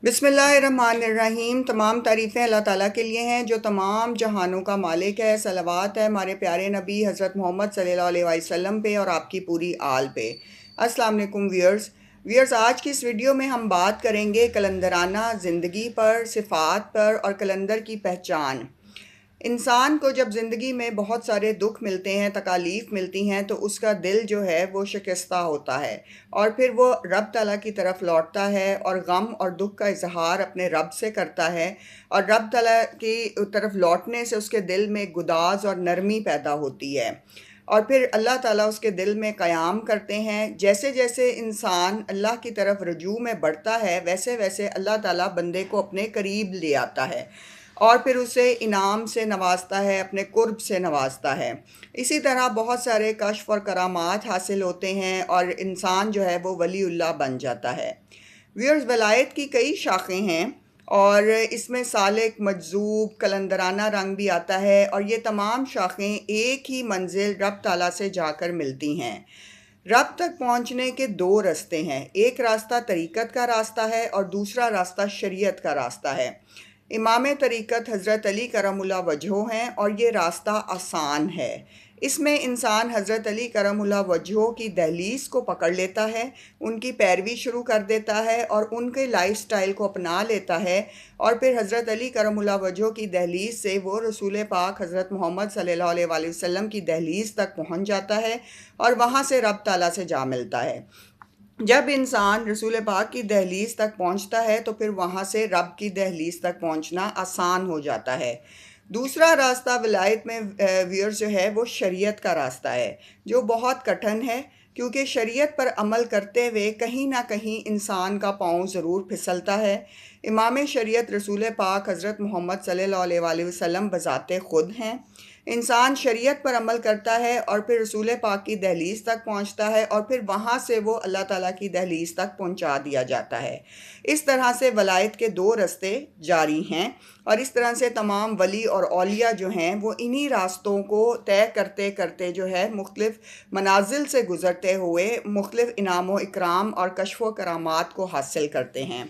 बिस्मिल्लाहिर्रहमानिर्रहीम। तमाम तारीफ़ें अल्लाह ताला के लिए हैं जो तमाम जहानों का मालिक है। सलावत है हमारे प्यारे नबी हज़रत मोहम्मद सल्लल्लाहु अलैहि वसल्लम पे और आपकी पूरी आल पे। अस्सलाम वालेकुम व्यूअर्स, आज की इस वीडियो में हम बात करेंगे कलंदराना ज़िंदगी पर, सिफ़ात पर और कलंदर की पहचान। इंसान को जब ज़िंदगी में बहुत सारे दुख मिलते हैं, तकालीफ मिलती हैं, तो उसका दिल जो है वो शिकस्ता होता है और फिर वो रब ताला की तरफ लौटता है और गम और दुख का इजहार अपने रब से करता है। और रब ताला की तरफ लौटने से उसके दिल में गुदाज और नरमी पैदा होती है और फिर अल्लाह ताला उसके दिल में क़याम करते हैं। जैसे जैसे इंसान अल्लाह की तरफ रुजू में बढ़ता है, वैसे वैसे अल्लाह ताला बंदे को अपने करीब ले आता है और फिर उसे इनाम से नवाजता है, अपने कुर्ब से नवाजता है। इसी तरह बहुत सारे कश्फ और करामात हासिल होते हैं और इंसान जो है वो वलीउल्लाह बन जाता है। व्यूअर्स, वलायत की कई शाखें हैं और इसमें सालिक, मजजूब, कलंदराना रंग भी आता है और ये तमाम शाखें एक ही मंजिल रब ताला से जाकर मिलती हैं। रब तक पहुंचने के दो रास्ते हैं, एक रास्ता तरीक़त का रास्ता है और दूसरा रास्ता शरीयत का रास्ता है। इमाम तरीक़त हज़रत अली करमुल्लाह वजहो हैं और ये रास्ता आसान है। इसमें इंसान हज़रत अली करमुल्लाह वजहो की दहलीज़ को पकड़ लेता है, उनकी पैरवी शुरू कर देता है और उनके लाइफ़स्टाइल को अपना लेता है और फिर हज़रत अली करमुल्लाह वजहो की दहलीज़ से वो रसूल पाक हज़रत मोहम्मद सल्लल्लाहु अलैहि वसल्लम की दहलीज़ तक पहुंच जाता है और वहाँ से रब ताला से जा मिलता है। जब इंसान रसूल पाक की दहलीज़ तक पहुंचता है तो फिर वहाँ से रब की दहलीज़ तक पहुंचना आसान हो जाता है। दूसरा रास्ता विलायत में व्यूअर्स जो है वो शरीयत का रास्ता है, जो बहुत कठिन है क्योंकि शरीयत पर अमल करते हुए कहीं ना कहीं इंसान का पाँव ज़रूर फिसलता है। इमाम शरीयत रसूल पाक हज़रत मोहम्मद सल्लल्लाहु अलैहि वसल्लम बज़ाते ख़ुद हैं। इंसान शरीयत पर अमल करता है और फिर रसूल पाक की दहलीज़ तक पहुंचता है और फिर वहां से वो अल्लाह ताला की दहलीज़ तक पहुंचा दिया जाता है। इस तरह से वलायत के दो रास्ते जारी हैं और इस तरह से तमाम वली और औलिया जो हैं वो इन्हीं रास्तों को तय करते करते जो है मुख्तलिफ़ मनाजिल से गुज़रते हुए मुख्तलिफ़ इनाम व इकराम और कश्फ व करामात को हासिल करते हैं।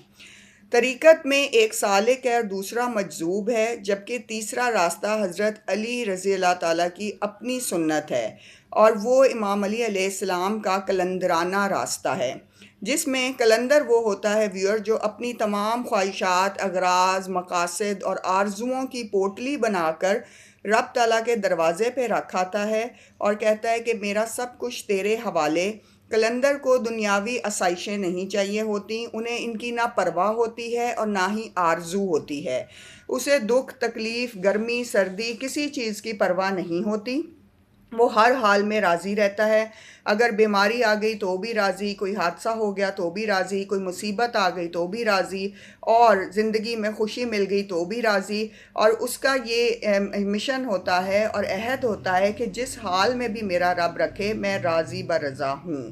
तरीक़त में एक सालिक है और दूसरा मजजूब है, जबकि तीसरा रास्ता हज़रत अली रज़ी अल्लाह ताला की अपनी सुन्नत है और वो इमाम अली अलैहिस्सलाम का कलंदराना रास्ता है, जिसमें कलंदर वो होता है व्यूअर जो अपनी तमाम ख्वाहिशात, अगराज, मकासद और आरजुओं की पोटली बनाकर रब ताला के दरवाज़े पे रख आता है और कहता है कि मेरा सब कुछ तेरे हवाले। कलंदर को दुनियावी आसाइशें नहीं चाहिए होती, उन्हें इनकी ना परवाह होती है और ना ही आरजू होती है। उसे दुख, तकलीफ़, गर्मी, सर्दी किसी चीज़ की परवाह नहीं होती। वो हर हाल में राज़ी रहता है। अगर बीमारी आ गई तो भी राज़ी, कोई हादसा हो गया तो भी राज़ी, कोई मुसीबत आ गई तो भी राज़ी और ज़िंदगी में खुशी मिल गई तो भी राज़ी। और उसका ये मिशन होता है और अहद होता है कि जिस हाल में भी मेरा रब रखे मैं राज़ी बरज़ा हूँ।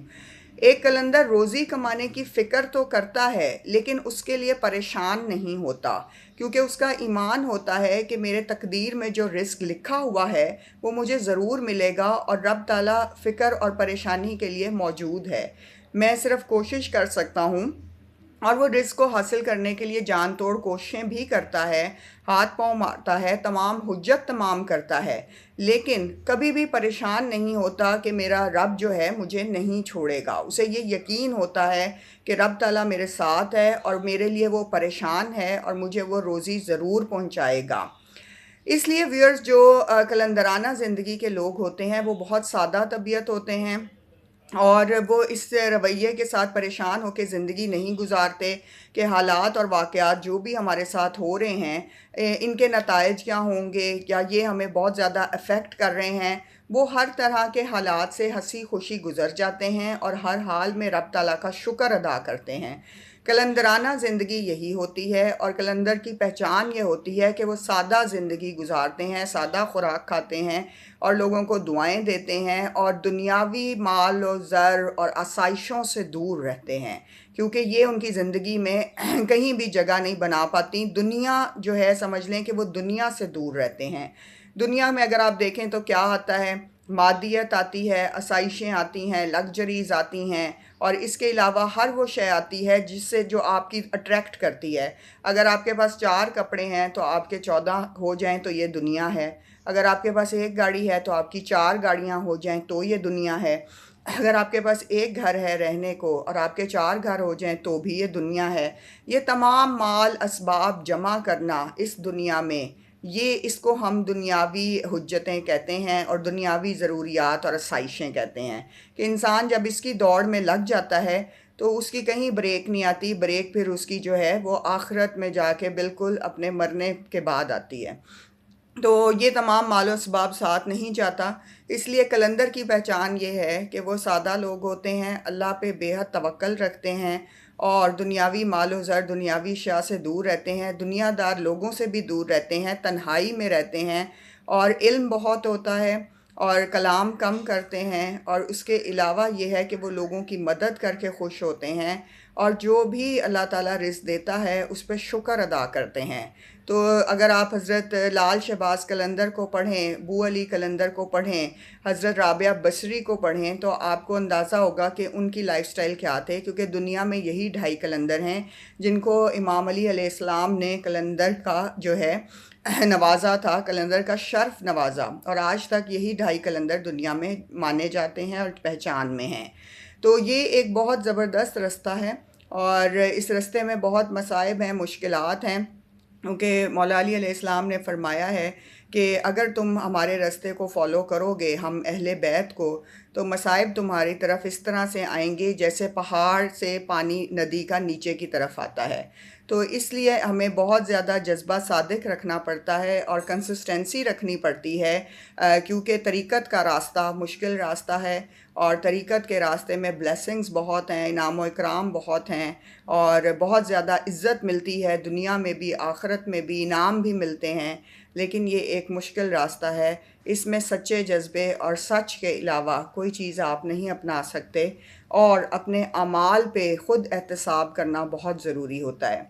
एक कलंदर रोज़ी कमाने की फ़िक्र तो करता है लेकिन उसके लिए परेशान नहीं होता, क्योंकि उसका ईमान होता है कि मेरे तकदीर में जो रिस्क लिखा हुआ है वो मुझे ज़रूर मिलेगा और रब ताला फ़िक्र और परेशानी के लिए मौजूद है। मैं सिर्फ़ कोशिश कर सकता हूँ और वो रिस्क को हासिल करने के लिए जान तोड़ कोशिशें भी करता है, हाथ पांव मारता है, तमाम हुज्जत तमाम करता है, लेकिन कभी भी परेशान नहीं होता कि मेरा रब जो है मुझे नहीं छोड़ेगा। उसे ये यकीन होता है कि रब ताला मेरे साथ है और मेरे लिए वो परेशान है और मुझे वो रोज़ी ज़रूर पहुंचाएगा। इसलिए व्यूअर्स, जो कलंदराना ज़िंदगी के लोग होते हैं वो बहुत सादा तबीयत होते हैं और वो इस रवैये के साथ परेशान होकर ज़िंदगी नहीं गुजारते कि हालात और वाक़यात जो भी हमारे साथ हो रहे हैं इनके नताइज क्या होंगे, या ये हमें बहुत ज़्यादा अफ़ेक्ट कर रहे हैं। वो हर तरह के हालात से हंसी खुशी गुज़र जाते हैं और हर हाल में रब ताला का शुक्र अदा करते हैं। कलंदराना ज़िंदगी यही होती है और कलंदर की पहचान ये होती है कि वो सादा ज़िंदगी गुजारते हैं, सादा खुराक खाते हैं और लोगों को दुआएं देते हैं और दुनियावी माल और ज़र और आसाइशों से दूर रहते हैं, क्योंकि ये उनकी ज़िंदगी में कहीं भी जगह नहीं बना पाती। दुनिया जो है, समझ लें कि वो दुनिया से दूर रहते हैं। दुनिया में अगर आप देखें तो क्या आता है, मादियत आती है, आसाइशें आती हैं, लग्जरीज़ आती हैं اور اس کے علاوہ ہر وہ شے آتی ہے جس سے جو آپ کی اٹریکٹ کرتی ہے۔ اگر آپ کے پاس 4 کپڑے ہیں تو آپ کے 14 ہو جائیں تو یہ دنیا ہے۔ اگر آپ کے پاس ایک گاڑی ہے تو آپ کی 4 گاڑیاں ہو جائیں تو یہ دنیا ہے۔ اگر آپ کے پاس ایک گھر ہے رہنے کو اور آپ کے 4 گھر ہو جائیں تو بھی یہ دنیا ہے۔ یہ تمام مال اسباب جمع کرنا اس دنیا میں، اس کو ہم دنیاوی حجتیں کہتے ہیں اور دنیاوی ضروریات اور آسائشیں کہتے ہیں، کہ انسان جب اس کی دوڑ میں لگ جاتا ہے تو اس کی کہیں بریک نہیں آتی۔ بریک پھر اس کی جو ہے وہ آخرت میں جا کے بالکل اپنے مرنے کے بعد آتی ہے۔ تو یہ تمام مال و اسباب ساتھ نہیں جاتا، اس لیے کلندر کی پہچان یہ ہے کہ وہ سادہ لوگ ہوتے ہیں، اللہ پہ بے حد توکل رکھتے ہیں اور دنیاوی مال و زر، دنیاوی اشیاء سے دور رہتے ہیں، دنیا دار لوگوں سے بھی دور رہتے ہیں، تنہائی میں رہتے ہیں، اور علم بہت ہوتا ہے اور کلام کم کرتے ہیں، اور اس کے علاوہ یہ ہے کہ وہ لوگوں کی مدد کر کے خوش ہوتے ہیں، اور جو بھی اللہ تعالیٰ رزق دیتا ہے اس پہ شکر ادا کرتے ہیں۔ تو اگر آپ حضرت لال شہباز قلندر کو پڑھیں، بو علی قلندر کو پڑھیں، حضرت رابعہ بصری کو پڑھیں تو آپ کو اندازہ ہوگا کہ ان کی لائف سٹائل کیا تھے، کیونکہ دنیا میں یہی 2.5 قلندر ہیں جن کو امام علی علیہ السلام نے قلندر کا جو ہے نوازا تھا، قلندر کا شرف نوازا، اور آج تک یہی 2.5 قلندر دنیا میں مانے جاتے ہیں اور پہچان میں ہیں۔ تو یہ ایک بہت زبردست رستہ ہے اور اس رستے میں بہت مصائب ہیں، مشکلات ہیں، کیونکہ مولا علی علیہ السلام نے فرمایا ہے کہ اگر تم ہمارے رستے کو فالو کرو گے، ہم اہل بیت کو، تو مصائب تمہاری طرف اس طرح سے آئیں گے جیسے پہاڑ سے پانی ندی کا نیچے کی طرف آتا ہے۔ تو اس لیے ہمیں بہت زیادہ جذبہ صادق رکھنا پڑتا ہے اور کنسسٹنسی رکھنی پڑتی ہے، کیونکہ طریقت کا راستہ مشکل راستہ ہے، اور طریقت کے راستے میں بلیسنگز بہت ہیں، انعام و اکرام بہت ہیں، اور بہت زیادہ عزت ملتی ہے، دنیا میں بھی آخرت میں بھی انعام بھی ملتے ہیں، لیکن یہ ایک مشکل راستہ ہے۔ اس میں سچے جذبے اور سچ کے علاوہ کوئی چیز آپ نہیں اپنا سکتے، اور اپنے اعمال پہ خود احتساب کرنا بہت ضروری ہوتا ہے۔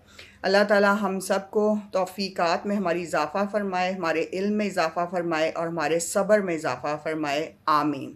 اللہ تعالی ہم سب کو توفیقات میں ہماری اضافہ فرمائے، ہمارے علم میں اضافہ فرمائے اور ہمارے صبر میں اضافہ فرمائے، آمین۔